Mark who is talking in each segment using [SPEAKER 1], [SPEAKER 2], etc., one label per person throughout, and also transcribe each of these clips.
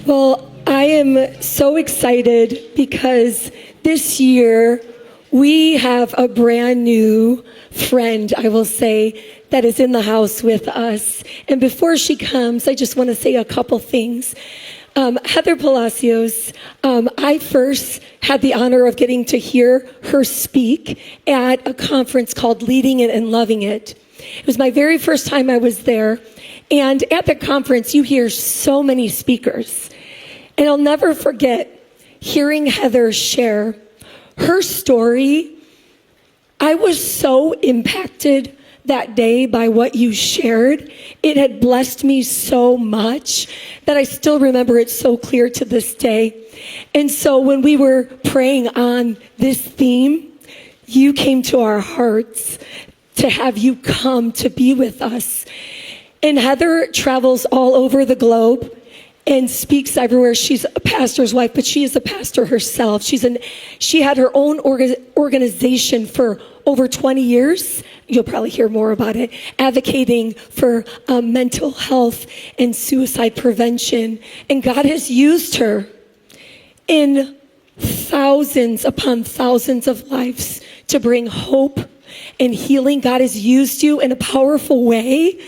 [SPEAKER 1] Well, I am so excited because this year we have a brand new friend, I will say, that is in the house with us. And before she comes, I just want to say a couple things. Heather Palacios, I first had the honor of getting to hear her speak at a conference called Leading It and Loving It. It was my very first time I was there. And at the conference, you hear so many speakers. And I'll never forget hearing Heather share her story. I was so impacted that day by what you shared. It had blessed me so much that I still remember it so clear to this day. And so when we were praying on this theme, you came to our hearts to have you come to be with us. And Heather travels all over the globe and speaks everywhere. She's a pastor's wife, but she is a pastor herself. She had her own organization for over 20 years. You'll probably hear more about it, advocating for mental health and suicide prevention. And God has used her in thousands upon thousands of lives to bring hope and healing. God has used you in a powerful way.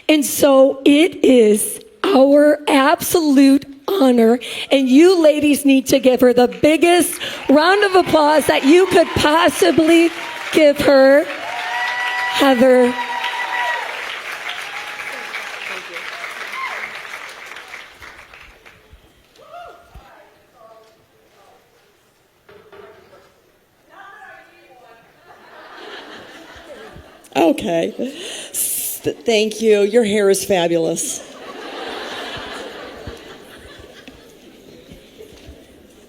[SPEAKER 1] And so it is our absolute honor, and you ladies need to give her the biggest round of applause that you could possibly give her. Heather.
[SPEAKER 2] Okay. Thank you. Your hair is fabulous.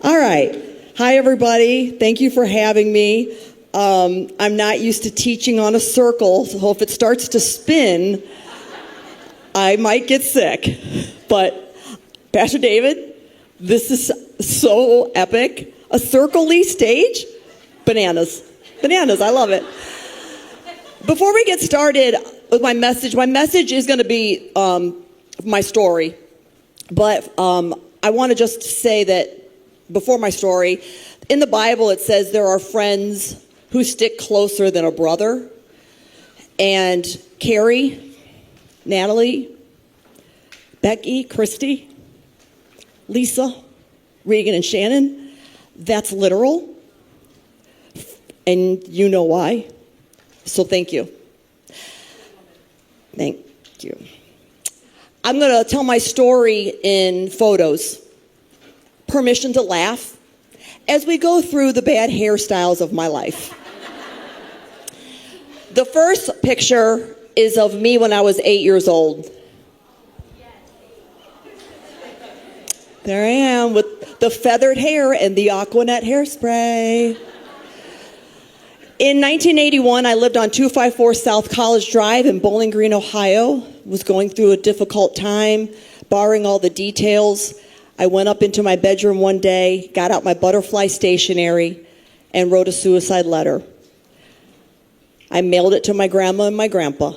[SPEAKER 2] All right. Hi, everybody. Thank you for having me. I'm not used to teaching on a circle, so if it starts to spin, I might get sick. But Pastor David, this is so epic. A circle-y stage? Bananas. Bananas. I love it. Before we get started with my message is going to be my story. But I want to just say that before my story, in the Bible it says there are friends who stick closer than a brother. And Carrie, Natalie, Becky, Christy, Lisa, Regan, and Shannon, that's literal. And you know why. So thank you. Thank you. I'm going to tell my story in photos. Permission to laugh as we go through the bad hairstyles of my life. The first picture is of me when I was 8 years old. There I am with the feathered hair and the Aquanet hairspray. In 1981, I lived on 254 South College Drive in Bowling Green, Ohio. Was going through a difficult time, barring all the details. I went up into my bedroom one day, got out my butterfly stationery, and wrote a suicide letter. I mailed it to my grandma and my grandpa,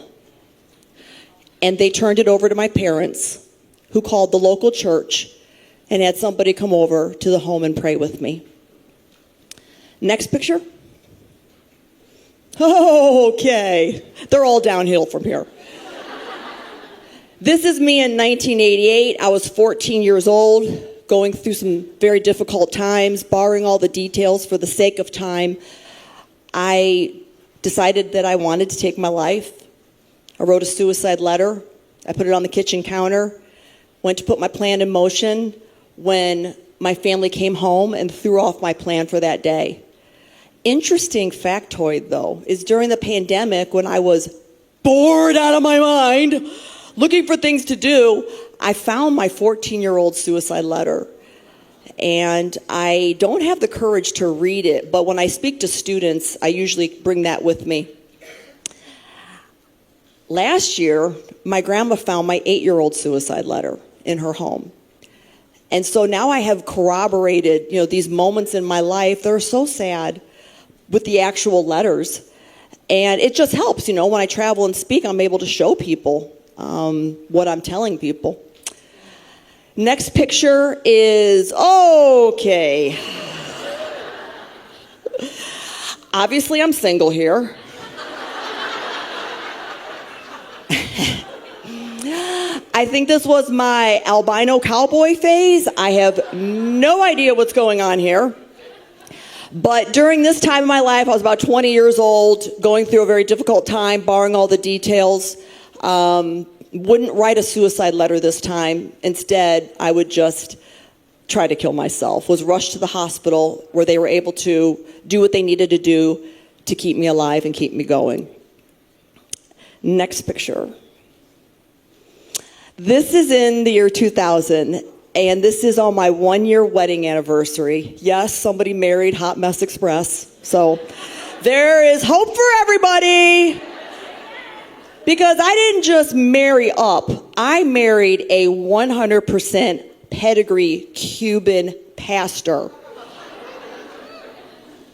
[SPEAKER 2] and they turned it over to my parents, who called the local church and had somebody come over to the home and pray with me. Next picture. Okay, they're all downhill from here. This is me in 1988. I was 14 years old, going through some very difficult times, barring all the details for the sake of time. I decided that I wanted to take my life. I wrote a suicide letter. I put it on the kitchen counter, went to put my plan in motion when my family came home and threw off my plan for that day. Interesting factoid, though, is during the pandemic when I was bored out of my mind, looking for things to do, I found my 14-year-old suicide letter. And I don't have the courage to read it, but when I speak to students, I usually bring that with me. Last year, my grandma found my 8-year-old suicide letter in her home. And so now I have corroborated, these moments in my life that are so sad with the actual letters. And it just helps, when I travel and speak, I'm able to show people what I'm telling people. Next picture is, okay. Obviously, I'm single here. I think this was my albino cowboy phase. I have no idea what's going on here. But during this time of my life, I was about 20 years old, going through a very difficult time, borrowing all the details. Wouldn't write a suicide letter this time. Instead, I would just try to kill myself. Was rushed to the hospital where they were able to do what they needed to do to keep me alive and keep me going. Next picture. This is in the year 2000, and this is on my 1-year wedding anniversary. Yes, somebody married Hot Mess Express. So there is hope for everybody. Because I didn't just marry up. I married a 100% pedigree Cuban pastor.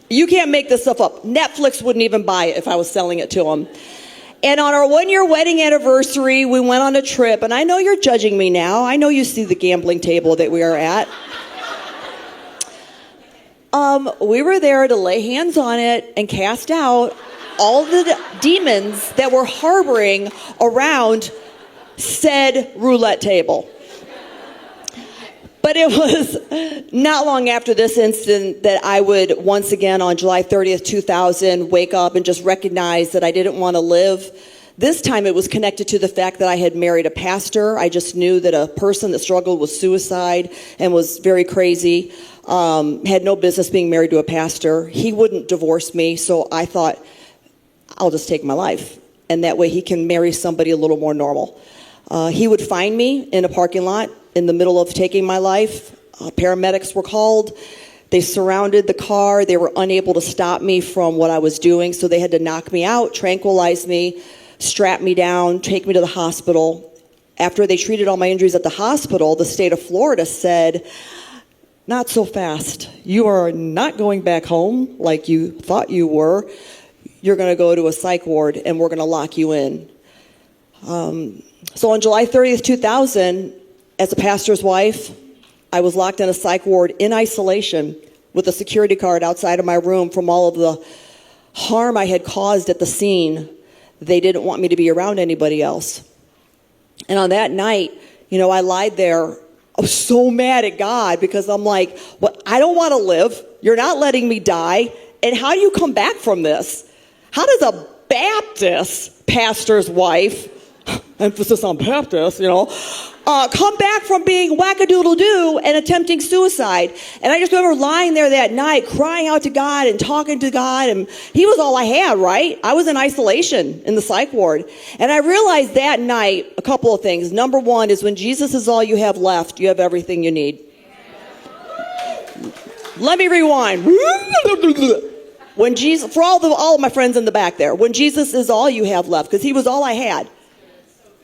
[SPEAKER 2] You can't make this stuff up. Netflix wouldn't even buy it if I was selling it to them. And on our 1-year wedding anniversary, we went on a trip. And I know you're judging me now. I know you see the gambling table that we are at. We were there to lay hands on it and cast out all the demons that were harboring around said roulette table. But it was not long after this incident that I would once again on July 30th, 2000, wake up and just recognize that I didn't want to live. This time it was connected to the fact that I had married a pastor. I just knew that a person that struggled with suicide and was very crazy, had no business being married to a pastor. He wouldn't divorce me, so I thought, I'll just take my life. And that way he can marry somebody a little more normal. He would find me in a parking lot in the middle of taking my life. Paramedics were called. They surrounded the car. They were unable to stop me from what I was doing, so they had to knock me out, tranquilize me, strap me down, take me to the hospital. After they treated all my injuries at the hospital, the state of Florida said, not so fast. You are not going back home like you thought you were. You're going to go to a psych ward, and we're going to lock you in. So on July 30th, 2000, as a pastor's wife, I was locked in a psych ward in isolation with a security guard outside of my room from all of the harm I had caused at the scene. They didn't want me to be around anybody else. And on that night, I lied there. I was so mad at God because I'm like, well, I don't want to live. You're not letting me die. And how do you come back from this? How does a Baptist pastor's wife, emphasis on Baptist, come back from being wackadoodle-doo and attempting suicide? And I just remember lying there that night, crying out to God and talking to God, and he was all I had, right? I was in isolation in the psych ward. And I realized that night a couple of things. Number one is when Jesus is all you have left, you have everything you need. Let me rewind. When Jesus, for all of my friends in the back there, when Jesus is all you have left, because he was all I had.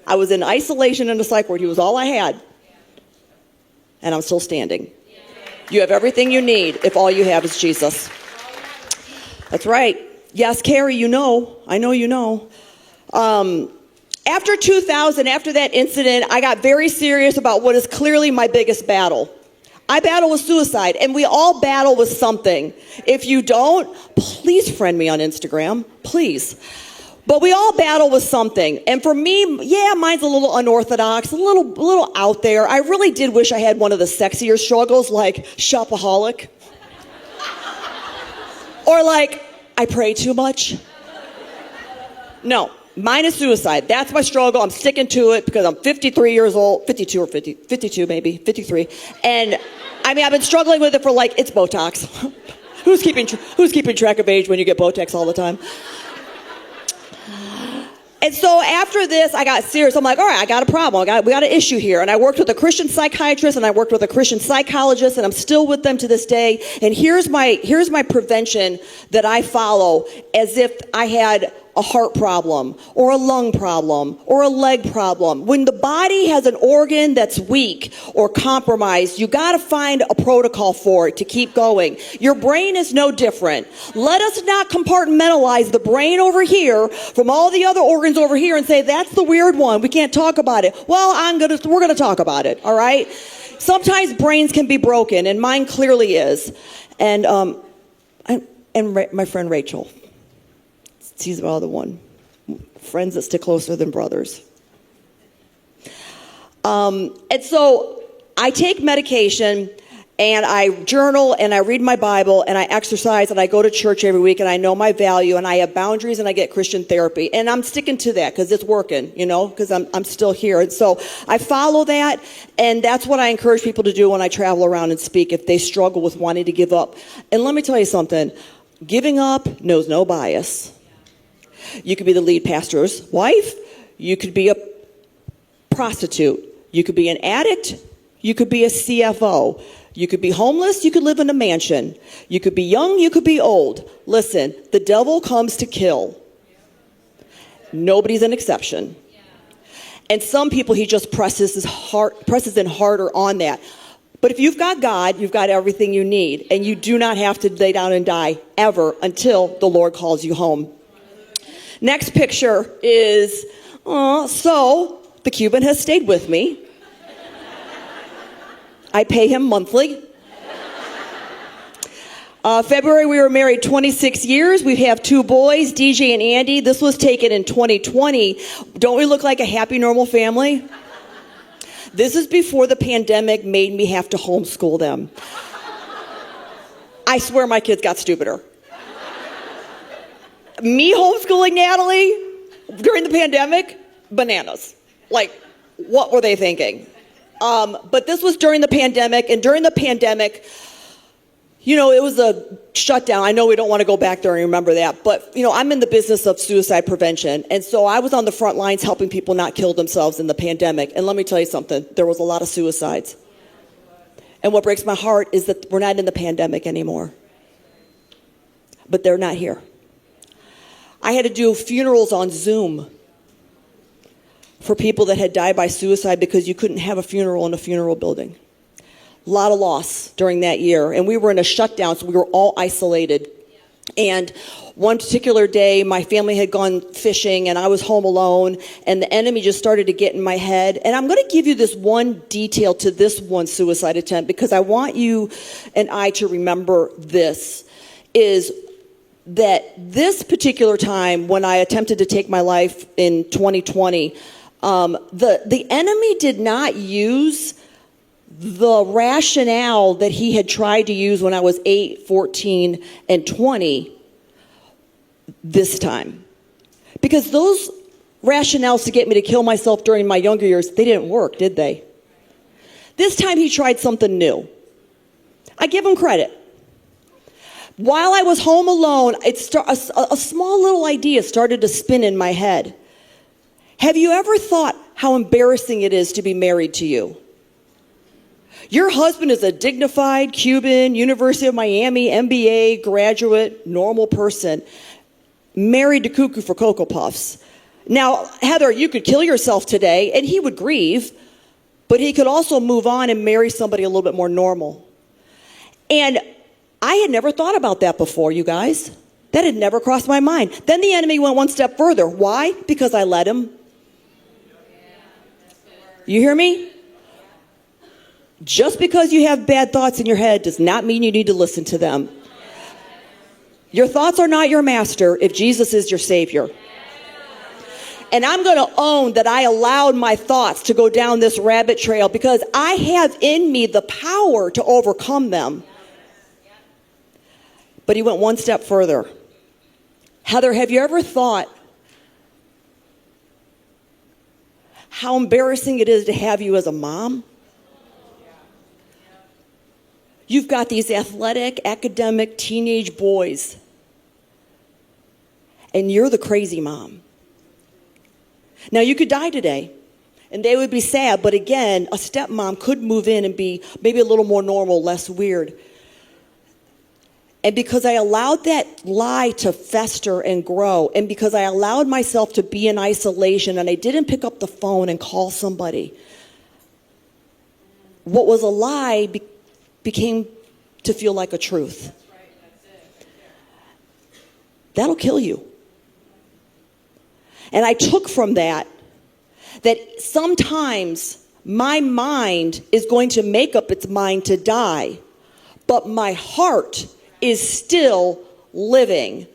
[SPEAKER 2] I was in isolation in the psych ward. He was all I had. And I'm still standing. You have everything you need if all you have is Jesus. That's right. Yes, Carrie, I know you know. After 2000, after that incident, I got very serious about what is clearly my biggest battle. I battle with suicide, and we all battle with something. If you don't, please friend me on Instagram, please. But we all battle with something. And for me, mine's a little unorthodox, a little out there. I really did wish I had one of the sexier struggles, like shopaholic. Or like, I pray too much. No, mine is suicide. That's my struggle. I'm sticking to it because I'm 53 years old, 52 or 50, 52 maybe, 53. And I've been struggling with it for it's Botox. Who's keeping track of age when you get Botox all the time? And so after this, I got serious. I'm like, all right, I got a problem. We got an issue here. And I worked with a Christian psychiatrist and I worked with a Christian psychologist, and I'm still with them to this day. And here's my prevention that I follow as if I had a heart problem or a lung problem or a leg problem. When the body has an organ that's weak or compromised, you got to find a protocol for it to keep going. Your brain is no different. Let us not compartmentalize the brain over here from all the other organs over here and say, that's the weird one. We can't talk about it. Well, we're going to talk about it. All right. Sometimes brains can be broken, and mine clearly is. And my friend Rachel. She's the other one. Friends that stick closer than brothers. And so I take medication and I journal and I read my Bible and I exercise and I go to church every week and I know my value and I have boundaries and I get Christian therapy. And I'm sticking to that because it's working, because I'm still here. And so I follow that, and that's what I encourage people to do when I travel around and speak if they struggle with wanting to give up. And let me tell you something. Giving up knows no bias. You could be the lead pastor's wife. You could be a prostitute. You could be an addict. You could be a CFO. You could be homeless. You could live in a mansion. You could be young. You could be old. Listen, the devil comes to kill. Nobody's an exception. And some people, he just presses in harder on that. But if you've got God, you've got everything you need. And you do not have to lay down and die ever until the Lord calls you home. Next picture is, so the Cuban has stayed with me. I pay him monthly. February, we were married 26 years. We have 2 boys, DJ and Andy. This was taken in 2020. Don't we look like a happy, normal family? This is before the pandemic made me have to homeschool them. I swear my kids got stupider. Me homeschooling Natalie during the pandemic, bananas. Like, what were they thinking? But this was during the pandemic, and during the pandemic, it was a shutdown. I know we don't want to go back there and remember that, but, I'm in the business of suicide prevention, and so I was on the front lines helping people not kill themselves in the pandemic, and let me tell you something, there was a lot of suicides. And what breaks my heart is that we're not in the pandemic anymore. But they're not here. I had to do funerals on Zoom for people that had died by suicide because you couldn't have a funeral in a funeral building. A lot of loss during that year. And we were in a shutdown, so we were all isolated. And one particular day, my family had gone fishing, and I was home alone, and the enemy just started to get in my head. And I'm going to give you this one detail to this one suicide attempt because I want you and I to remember this, is that this particular time when I attempted to take my life in 2020, the enemy did not use the rationale that he had tried to use when I was 8, 14, and 20 this time. Because those rationales to get me to kill myself during my younger years, they didn't work, did they? This time he tried something new. I give him credit. While I was home alone, a small little idea started to spin in my head. Have you ever thought how embarrassing it is to be married to you? Your husband is a dignified Cuban, University of Miami, MBA graduate, normal person, married to Cuckoo for Cocoa Puffs. Now, Heather, you could kill yourself today, and he would grieve, but he could also move on and marry somebody a little bit more normal. And I had never thought about that before, you guys. That had never crossed my mind. Then the enemy went one step further. Why? Because I let him. You hear me? Just because you have bad thoughts in your head does not mean you need to listen to them. Your thoughts are not your master if Jesus is your Savior. And I'm going to own that I allowed my thoughts to go down this rabbit trail because I have in me the power to overcome them. But he went one step further. Heather, have you ever thought how embarrassing it is to have you as a mom? You've got these athletic, academic, teenage boys, and you're the crazy mom. Now, you could die today, and they would be sad, but again, a stepmom could move in and be maybe a little more normal, less weird. And because I allowed that lie to fester and grow, and because I allowed myself to be in isolation and I didn't pick up the phone and call somebody, what was a lie became to feel like a truth. That'll kill you. And I took from that sometimes my mind is going to make up its mind to die, but my heart is still living.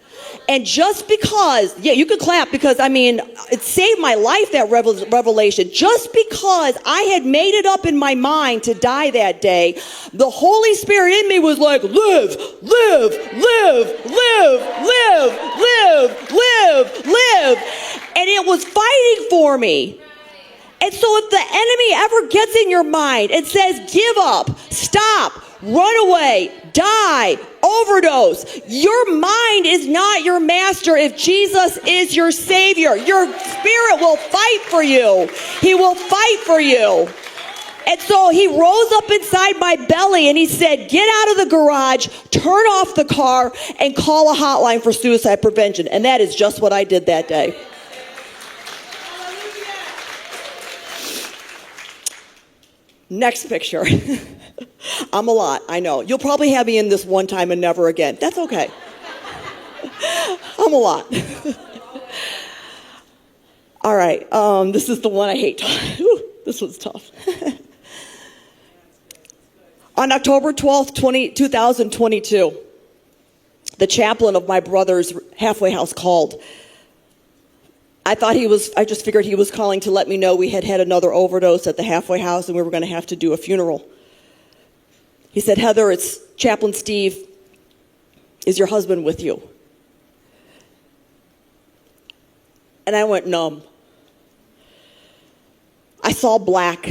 [SPEAKER 2] And just because, yeah, you could clap because, it saved my life, that revelation. Just because I had made it up in my mind to die that day, the Holy Spirit in me was like, live, live, live, live, live, live, live, live. And it was fighting for me. And so if the enemy ever gets in your mind and says, give up, stop, run away, die, overdose, your mind is not your master if Jesus is your Savior. Your spirit will fight for you. He will fight for you. And so he rose up inside my belly and he said, get out of the garage, turn off the car, and call a hotline for suicide prevention. And that is just what I did that day. Next picture. I'm a lot, I know. You'll probably have me in this one time and never again. That's okay. I'm a lot. All right, this is the one I hate. This was tough. On October 12th, 2022, the chaplain of my brother's halfway house called. I just figured he was calling to let me know we had another overdose at the halfway house and we were going to have to do a funeral. He said, Heather, it's Chaplain Steve. Is your husband with you? And I went numb. I saw black.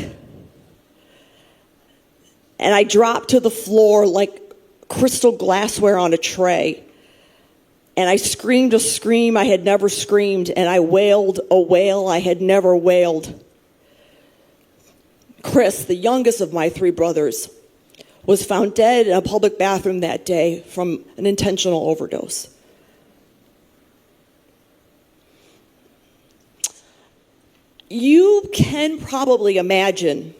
[SPEAKER 2] And I dropped to the floor like crystal glassware on a tray. And I screamed a scream I had never screamed, and I wailed a wail I had never wailed. Chris, the youngest of my three brothers, was found dead in a public bathroom that day from an intentional overdose. You can probably imagine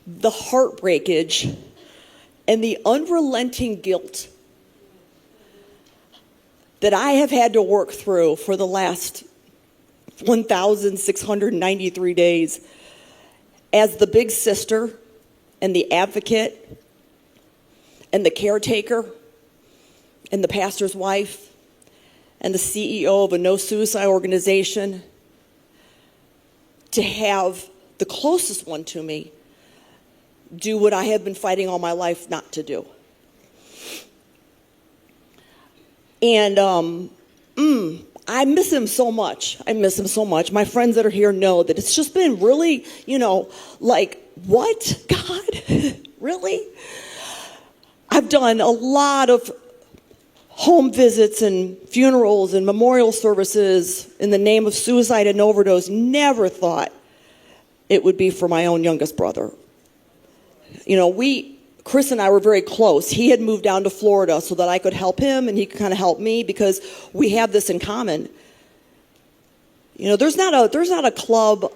[SPEAKER 2] the heartbreakage and the unrelenting guilt that I have had to work through for the last 1,693 days as the big sister and the advocate and the caretaker and the pastor's wife and the CEO of a no suicide organization, to have the closest one to me do what I have been fighting all my life not to do. And I miss him so much. I miss him so much. My friends that are here know that it's just been really, like, what, God? Really? I've done a lot of home visits and funerals and memorial services in the name of suicide and overdose. Never thought it would be for my own youngest brother. Chris and I were very close. He had moved down to Florida so that I could help him and he could kind of help me because we have this in common. There's not a club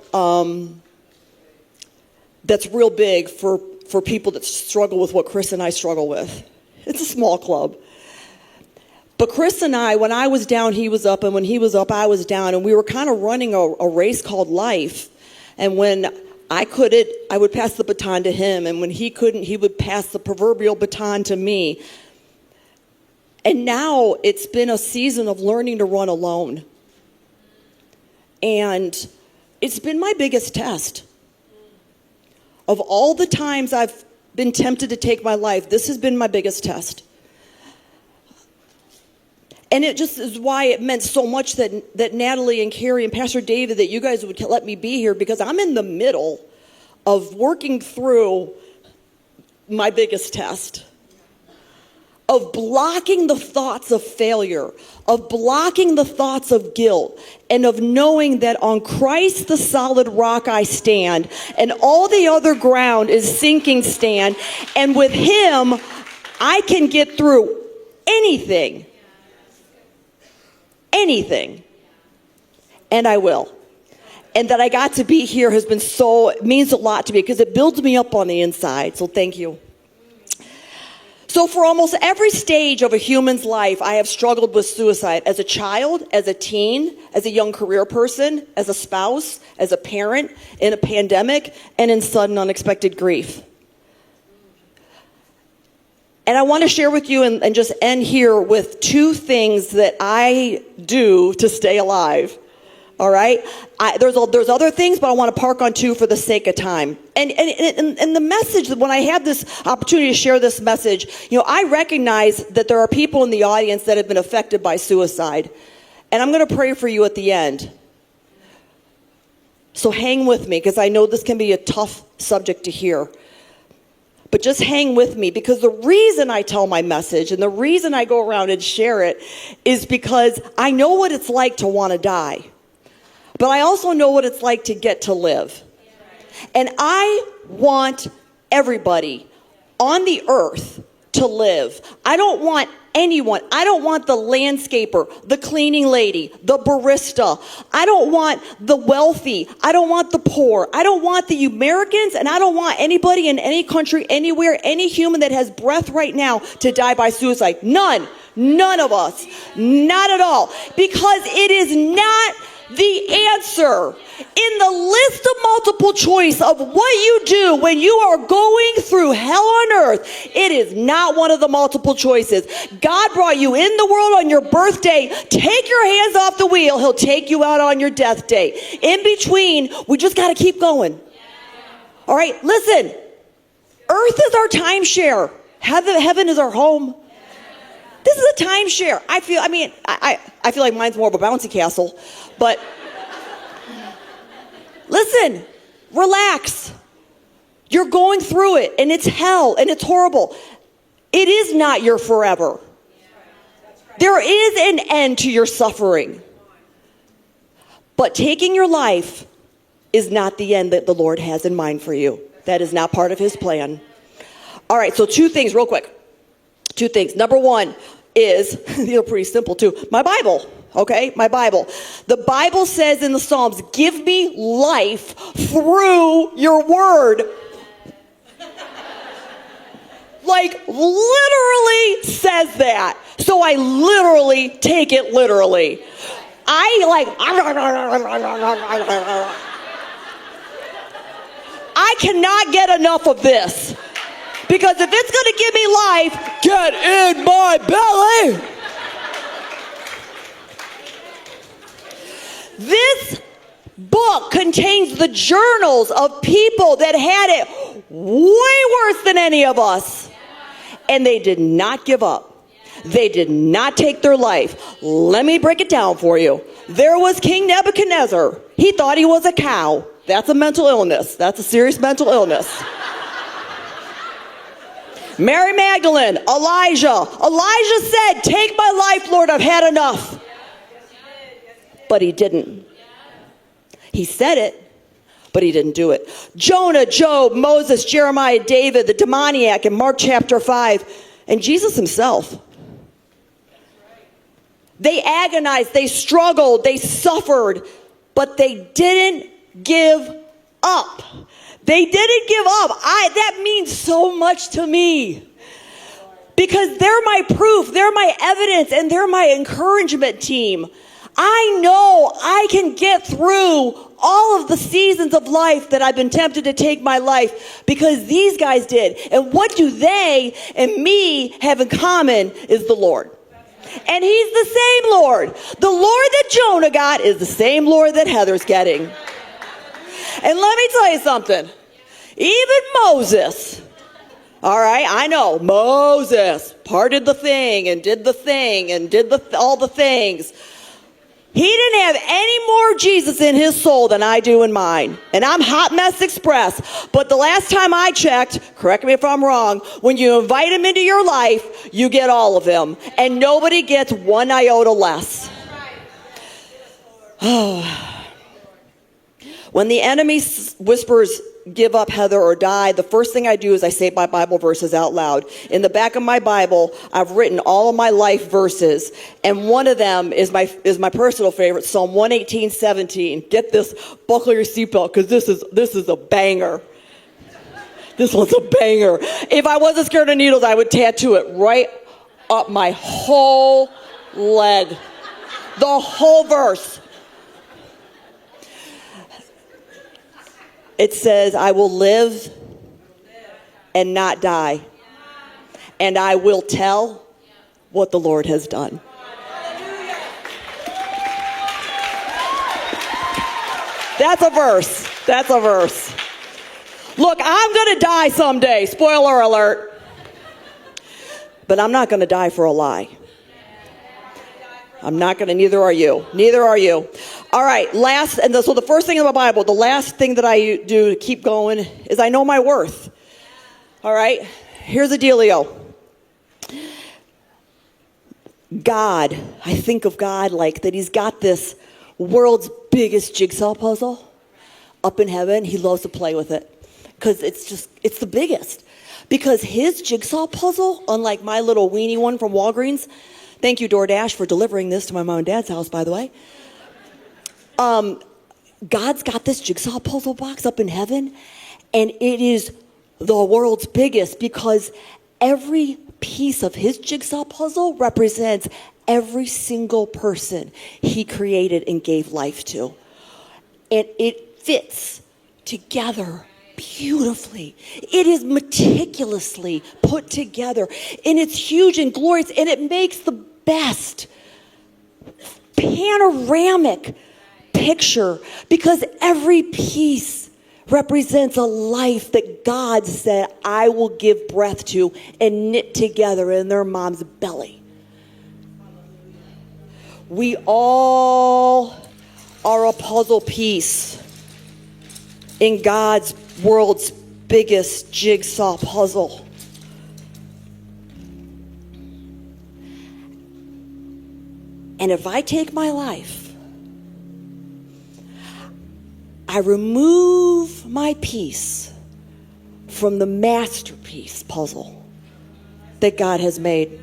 [SPEAKER 2] that's real big for people that struggle with what Chris and I struggle with. It's a small club. But Chris and I, when I was down, he was up, and when he was up, I was down, and we were kind of running a race called life. And when I couldn't, I would pass the baton to him. And when he couldn't, he would pass the proverbial baton to me. And now it's been a season of learning to run alone. And it's been my biggest test. Of all the times I've been tempted to take my life, this has been my biggest test. And it just is why it meant so much that Natalie and Carrie and Pastor David, that you guys would let me be here, because I'm in the middle of working through my biggest test. Of blocking the thoughts of failure, of blocking the thoughts of guilt, and of knowing that on Christ the solid rock I stand, and all the other ground is sinking sand, and with him I can get through anything, and I will. And that I got to be here it means a lot to me because it builds me up on the inside. So thank you. So for almost every stage of a human's life, I have struggled with suicide as a child, as a teen, as a young career person, as a spouse, as a parent, in a pandemic, and in sudden unexpected grief. And I want to share with you and just end here with two things that I do to stay alive. All right? There's other things, but I want to park on two for the sake of time. And the message, when I have this opportunity to share this message, I recognize that there are people in the audience that have been affected by suicide. And I'm going to pray for you at the end. So hang with me, because I know this can be a tough subject to hear. But just hang with me, because the reason I tell my message and the reason I go around and share it is because I know what it's like to want to die. But I also know what it's like to get to live. And I want everybody on the earth to live. I don't want anyone. I don't want the landscaper, the cleaning lady, the barista. I don't want the wealthy. I don't want the poor. I don't want the Americans, and I don't want anybody in any country, anywhere, any human that has breath right now to die by suicide. None. None of us. Not at all. Because it is not the answer in the list of multiple choice of what you do when you are going through hell on earth. It is not one of the multiple choices. God brought you in the world on your birthday. Take your hands off the wheel. He'll take you out on your death day. In between, we just got to keep going. All right, listen. Earth is our timeshare. Heaven is our home. This is a timeshare. I feel like mine's more of a bouncy castle, but listen, relax. You're going through it, and it's hell, and it's horrible. It is not your forever. There is an end to your suffering. But taking your life is not the end that the Lord has in mind for you. That is not part of his plan. All right, so two things real quick. Two things. Number one is, these are pretty simple too, my Bible. Okay, my Bible. The Bible says in the Psalms, give me life through your word. Like, literally says that. So I literally take it literally. I cannot get enough of this. Because if it's going to give me life, get in my belly. This book contains the journals of people that had it way worse than any of us. And they did not give up. They did not take their life. Let me break it down for you. There was King Nebuchadnezzar. He thought he was a cow. That's a mental illness. That's a serious mental illness. Mary Magdalene, Elijah. Elijah said, take my life, Lord, I've had enough. But he didn't. He said it, but he didn't do it. Jonah, Job, Moses, Jeremiah, David, the demoniac in Mark chapter 5, and Jesus himself. They agonized, they struggled, they suffered, but they didn't give up. They didn't give up. That means so much to me. Because they're my proof, they're my evidence, and they're my encouragement team. I know I can get through all of the seasons of life that I've been tempted to take my life because these guys did. And what do they and me have in common is the Lord. And he's the same Lord. The Lord that Jonah got is the same Lord that Heather's getting. And let me tell you something. Even Moses, all right, I know, Moses parted the thing and did all the things. He didn't have any more Jesus in his soul than I do in mine. And I'm Hot Mess Express. But the last time I checked, correct me if I'm wrong, when you invite him into your life, you get all of him. And nobody gets one iota less. Oh. When the enemy whispers, give up, Heather, or die, the first thing I do is I say my Bible verses out loud. In the back of my Bible, I've written all of my life verses, and one of them is my personal favorite, Psalm 118:17. Get this, buckle your seatbelt, because this is a banger. This one's a banger. If I wasn't scared of needles, I would tattoo it right up my whole leg. The whole verse. It says, I will live and not die, and I will tell what the Lord has done. That's a verse. That's a verse. Look, I'm going to die someday. Spoiler alert. But I'm not going to die for a lie. I'm not going to, neither are you. Neither are you. All right, so the first thing in the Bible, the last thing that I do to keep going is I know my worth. All right, here's the dealio. God, I think of God like that he's got this world's biggest jigsaw puzzle up in heaven. He loves to play with it because it's the biggest. Because his jigsaw puzzle, unlike my little weenie one from Walgreens, thank you, DoorDash, for delivering this to my mom and dad's house, by the way. God's got this jigsaw puzzle box up in heaven, and it is the world's biggest because every piece of his jigsaw puzzle represents every single person he created and gave life to. And it fits together beautifully. It is meticulously put together, and it's huge and glorious, and it makes the best panoramic picture because every piece represents a life that God said, I will give breath to and knit together in their mom's belly. We all are a puzzle piece in God's world's biggest jigsaw puzzle. And if I take my life, I remove my piece from the masterpiece puzzle that God has made.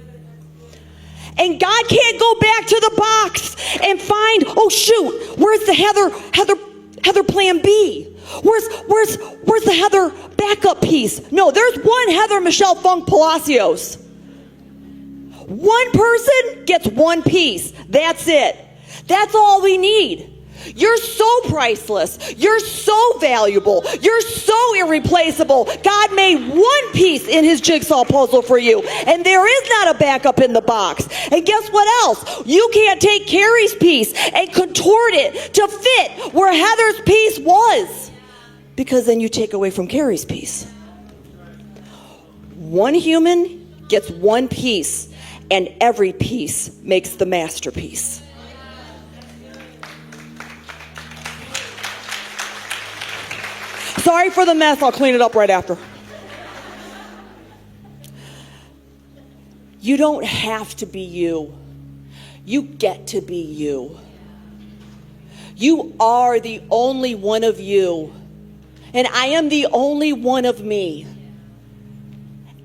[SPEAKER 2] And God can't go back to the box and find, oh shoot, where's the Heather plan B? Where's the Heather backup piece? No, there's one Heather Michelle Funk Palacios. One person gets one piece. That's it. That's all we need. You're so priceless. You're so valuable. You're so irreplaceable. God made one piece in his jigsaw puzzle for you, and there is not a backup in the box. And guess what else? You can't take Carrie's piece and contort it to fit where Heather's piece was, because then you take away from Carrie's piece. One human gets one piece, and every piece makes the masterpiece. Sorry for the mess. I'll clean it up right after. You don't have to be you. You get to be you. You are the only one of you. And I am the only one of me.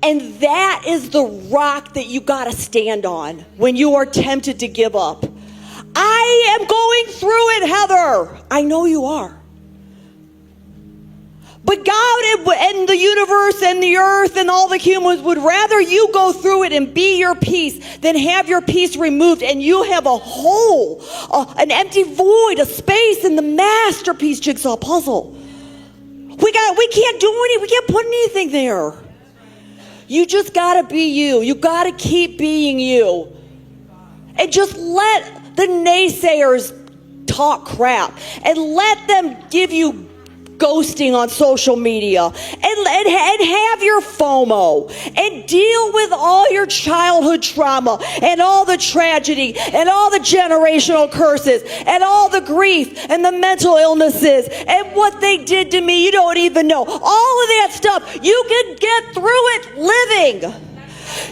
[SPEAKER 2] And that is the rock that you got to stand on when you are tempted to give up. I am going through it, Heather. I know you are. But God and the universe and the earth and all the humans would rather you go through it and be your peace than have your peace removed and you have a hole, an empty void, a space in the masterpiece jigsaw puzzle. We can't put anything there. You just gotta be you. You gotta keep being you. And just let the naysayers talk crap and let them give you ghosting on social media and have your FOMO and deal with all your childhood trauma and all the tragedy and all the generational curses and all the grief and the mental illnesses and what they did to me. You don't even know. All of that stuff, you can get through it living.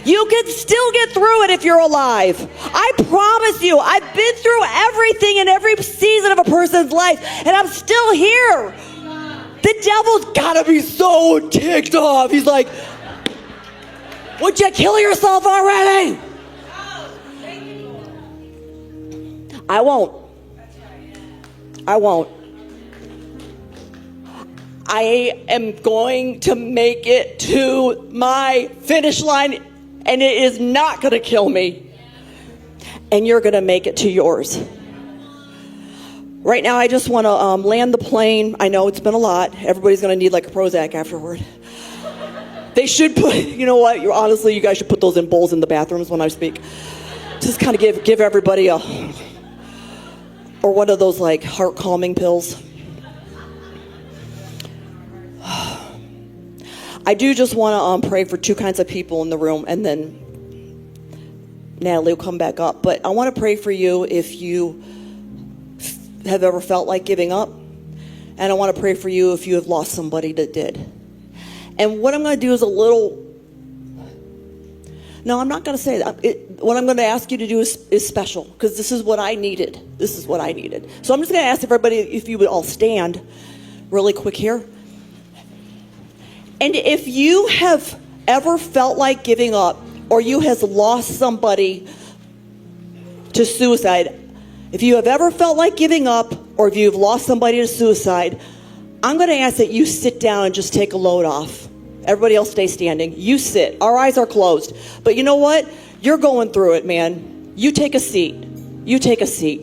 [SPEAKER 2] You can still get through it if you're alive. I promise you, I've been through everything in every season of a person's life, and I'm still here. The the devil's gotta be so ticked off. He's like, would you kill yourself already? I won't. I won't. I am going to make it to my finish line, and it is not going to kill me. And you're going to make it to yours. Right now, I just want to land the plane. I know it's been a lot. Everybody's going to need like a Prozac afterward. They should put, you know what? Honestly, you guys should put those in bowls in the bathrooms when I speak. Just kind of give everybody a, or one of those like heart calming pills. I do just want to pray for two kinds of people in the room, and then Natalie will come back up. But I want to pray for you if you have ever felt like giving up. And I want to pray for you if you have lost somebody that did. And what I'm going to do is no, I'm not going to say that. What I'm going to ask you to do is special, because this is what I needed. This is what I needed. So I'm just going to ask everybody if you would all stand really quick here. And if you have ever felt like giving up, or you have lost somebody to suicide, if you have ever felt like giving up, or if you've lost somebody to suicide, I'm going to ask that you sit down and just take a load off. Everybody else stay standing. You sit. Our eyes are closed. But you know what? You're going through it, man. You take a seat. You take a seat.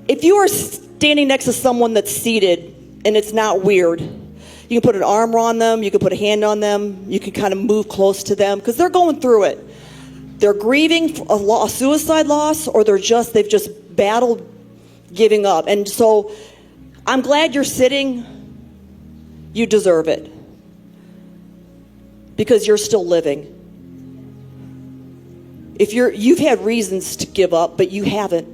[SPEAKER 2] If you are standing next to someone that's seated and it's not weird, you can put an arm on them. You can put a hand on them. You can kind of move close to them because they're going through it. They're grieving a suicide loss, or they've just battled giving up. And so I'm glad you're sitting. You deserve it because you're still living. If you've had reasons to give up, but you haven't.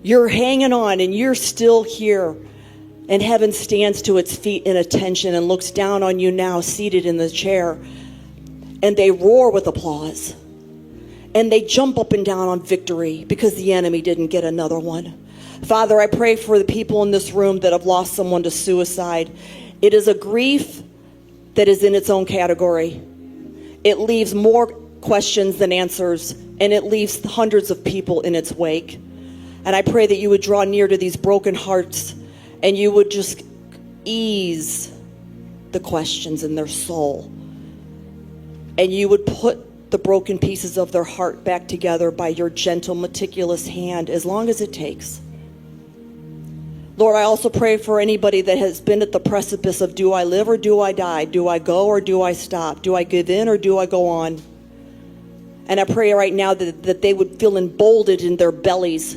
[SPEAKER 2] You're hanging on and you're still here. And heaven stands to its feet in attention and looks down on you now, seated in the chair. And they roar with applause. And they jump up and down on victory because the enemy didn't get another one. Father, I pray for the people in this room that have lost someone to suicide. It is a grief that is in its own category. It leaves more questions than answers, and it leaves hundreds of people in its wake. And I pray that you would draw near to these broken hearts, and you would just ease the questions in their soul. And you would put the broken pieces of their heart back together by your gentle, meticulous hand, as long as it takes. Lord, I also pray for anybody that has been at the precipice of, do I live or do I die? Do I go or do I stop? Do I give in or do I go on? And I pray right now that they would feel emboldened in their bellies,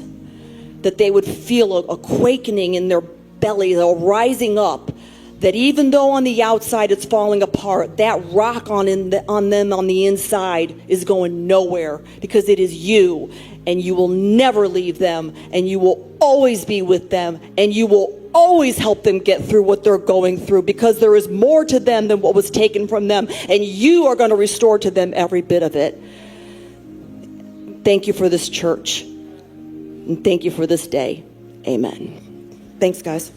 [SPEAKER 2] that they would feel a quakening in their belly, a rising up, that even though on the outside it's falling apart, that rock on them on the inside is going nowhere, because it is you, and you will never leave them, and you will always be with them, and you will always help them get through what they're going through, because there is more to them than what was taken from them, and you are going to restore to them every bit of it. Thank you for this church, and thank you for this day. Amen. Thanks, guys.